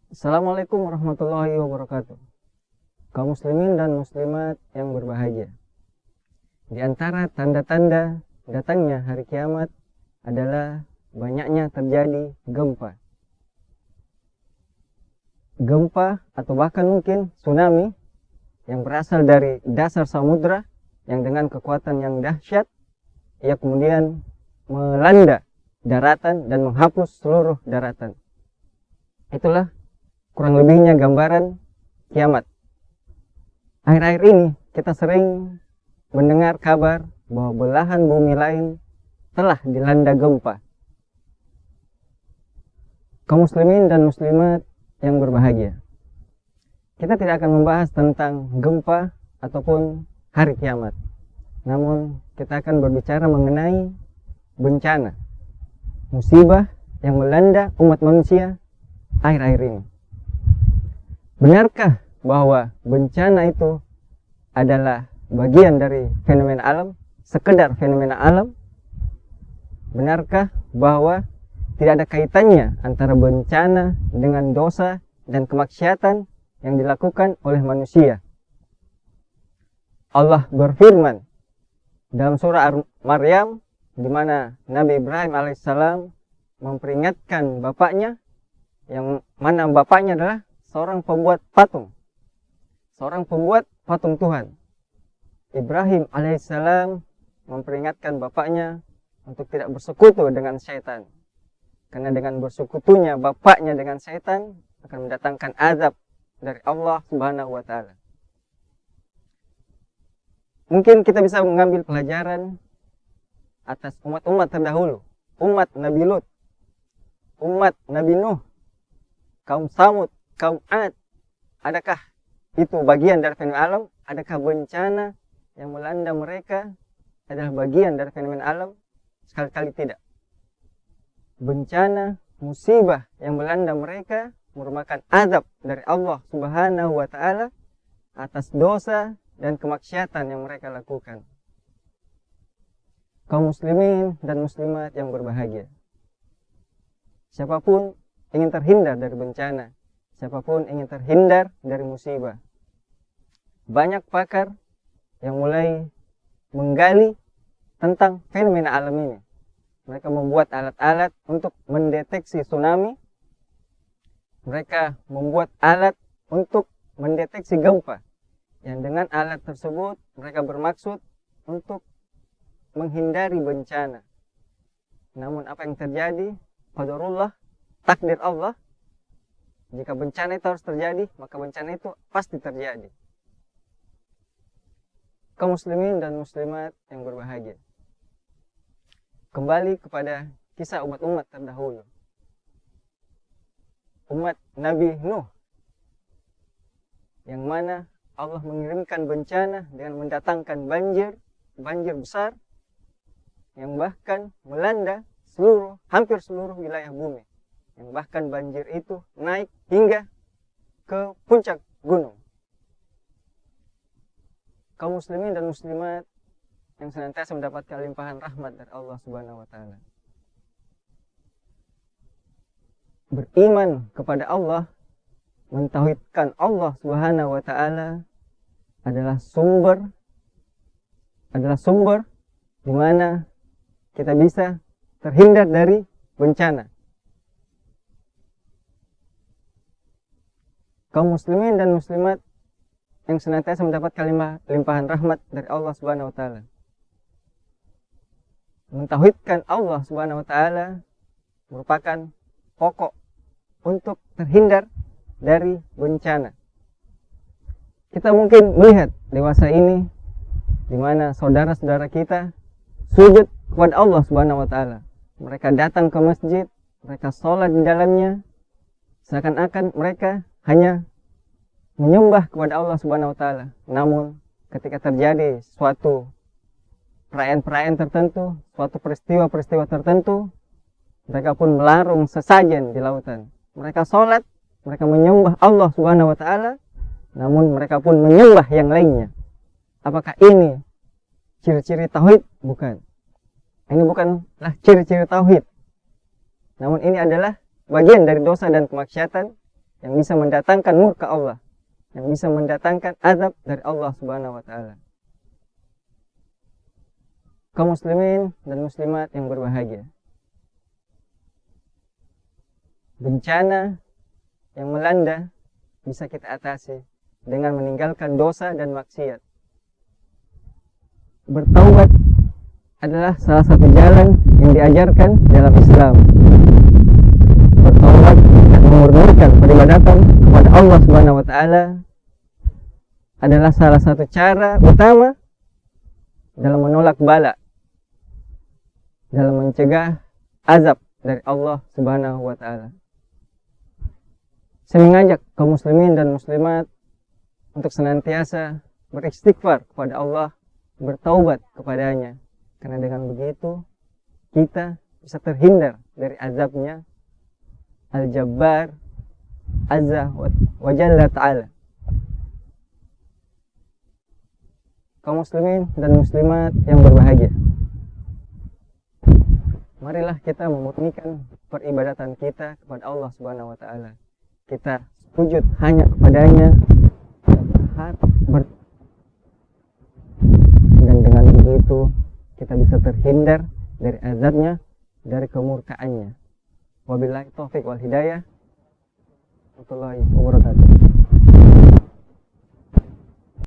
Assalamualaikum warahmatullahi wabarakatuh. Kaum muslimin dan muslimat yang berbahagia. Di antara tanda-tanda datangnya hari kiamat adalah banyaknya terjadi gempa. Gempa atau bahkan mungkin tsunami yang berasal dari dasar samudra yang dengan kekuatan yang dahsyat, ia kemudian melanda daratan dan menghapus seluruh daratan. Itulah kurang lebihnya gambaran kiamat. Akhir-akhir ini kita sering mendengar kabar bahwa belahan bumi lain telah dilanda gempa. Kaum muslimin dan muslimat yang berbahagia, kita tidak akan membahas tentang gempa ataupun hari kiamat. Namun kita akan berbicara mengenai bencana, musibah yang melanda umat manusia akhir-akhir ini. Benarkah bahwa bencana itu adalah bagian dari fenomena alam, sekedar fenomena alam? Benarkah bahwa tidak ada kaitannya antara bencana dengan dosa dan kemaksiatan yang dilakukan oleh manusia? Allah berfirman dalam surah Maryam, di mana Nabi Ibrahim alaihissalam memperingatkan bapaknya, yang mana bapaknya adalah seorang pembuat patung, seorang pembuat patung Tuhan. Ibrahim alaihissalam memperingatkan bapaknya untuk tidak bersekutu dengan syaitan, karena dengan bersekutunya bapaknya dengan syaitan akan mendatangkan azab dari Allah Subhanahu wa Ta'ala. Mungkin kita bisa mengambil pelajaran atas umat-umat terdahulu, umat Nabi Lut, umat Nabi Nuh, kaum Samud, kaum Ad. Adakah itu bagian dari fenomena alam? Adakah bencana yang melanda mereka adalah bagian dari fenomena alam? Sekali-kali tidak. Bencana, musibah yang melanda mereka merupakan azab dari Allah Subhanahu wa Ta'ala atas dosa dan kemaksiatan yang mereka lakukan. Kaum muslimin dan muslimat yang berbahagia, siapapun ingin terhindar dari bencana, siapapun ingin terhindar dari musibah. Banyak pakar yang mulai menggali tentang fenomena alam ini. Mereka membuat alat-alat untuk mendeteksi tsunami. Mereka membuat alat untuk mendeteksi gempa. Yang dengan alat tersebut mereka bermaksud untuk menghindari bencana. Namun apa yang terjadi? Qadarullah, takdir Allah. Jika bencana itu harus terjadi, maka bencana itu pasti terjadi. Kaum muslimin dan muslimat yang berbahagia, kembali kepada kisah umat-umat terdahulu. Umat Nabi Nuh, yang mana Allah mengirimkan bencana dengan mendatangkan banjir besar, yang bahkan melanda hampir seluruh wilayah bumi. Yang bahkan banjir itu naik hingga ke puncak gunung. Kaum muslimin dan muslimat yang senantiasa mendapatkan limpahan rahmat dari Allah Subhanahu wa Ta'ala, beriman kepada Allah, mentauhidkan Allah Subhanahu wa Ta'ala adalah sumber di mana kita bisa terhindar dari bencana. Kaum muslimin dan muslimat yang senantiasa mendapatkan limpahan rahmat dari Allah Subhanahu wa Ta'ala, mentauhidkan Allah Subhanahu wa Ta'ala merupakan pokok untuk terhindar dari bencana. Kita mungkin melihat dewasa ini di mana saudara-saudara kita sujud kepada Allah Subhanahu wa Ta'ala. Mereka datang ke masjid, mereka sholat di dalamnya, seakan-akan mereka hanya menyembah kepada Allah Subhanahu wa Ta'ala. Namun ketika terjadi suatu perayaan-perayaan tertentu, suatu peristiwa-peristiwa tertentu, mereka pun melarung sesajen di lautan. Mereka sholat, mereka menyembah Allah Subhanahu wa Ta'ala, namun mereka pun menyembah yang lainnya. Apakah ini ciri-ciri tauhid? Bukan. Ini bukanlah ciri-ciri tauhid. Namun ini adalah bagian dari dosa dan kemaksiatan yang bisa mendatangkan murka Allah, yang bisa mendatangkan azab dari Allah Subhanahu wa taala. Kaum muslimin dan muslimat yang berbahagia, bencana yang melanda bisa kita atasi dengan meninggalkan dosa dan maksiat. Bertaubat adalah salah satu jalan yang diajarkan dalam Islam. Bertaubat dan memurnikan peribadatan kepada Allah Subhanahu wa taala adalah salah satu cara utama dalam menolak bala, dalam mencegah azab dari Allah Subhanahu wa taala. Saya mengajak kaum muslimin dan muslimat untuk senantiasa beristighfar kepada Allah, bertaubat kepadanya. Karena dengan begitu kita bisa terhindar dari azabnya Al-Jabbar Azza wa Jalla Ta'ala. Kaum muslimin dan muslimat yang berbahagia, marilah kita memurnikan peribadatan kita kepada Allah Subhanahu wa taala. Kita sujud hanya kepadanya dan dengan begitu kita bisa terhindar dari azabnya, dari kemurkaannya. Wabillahi taufiq wal hidayah. Warahmatullahi wabarakatuh.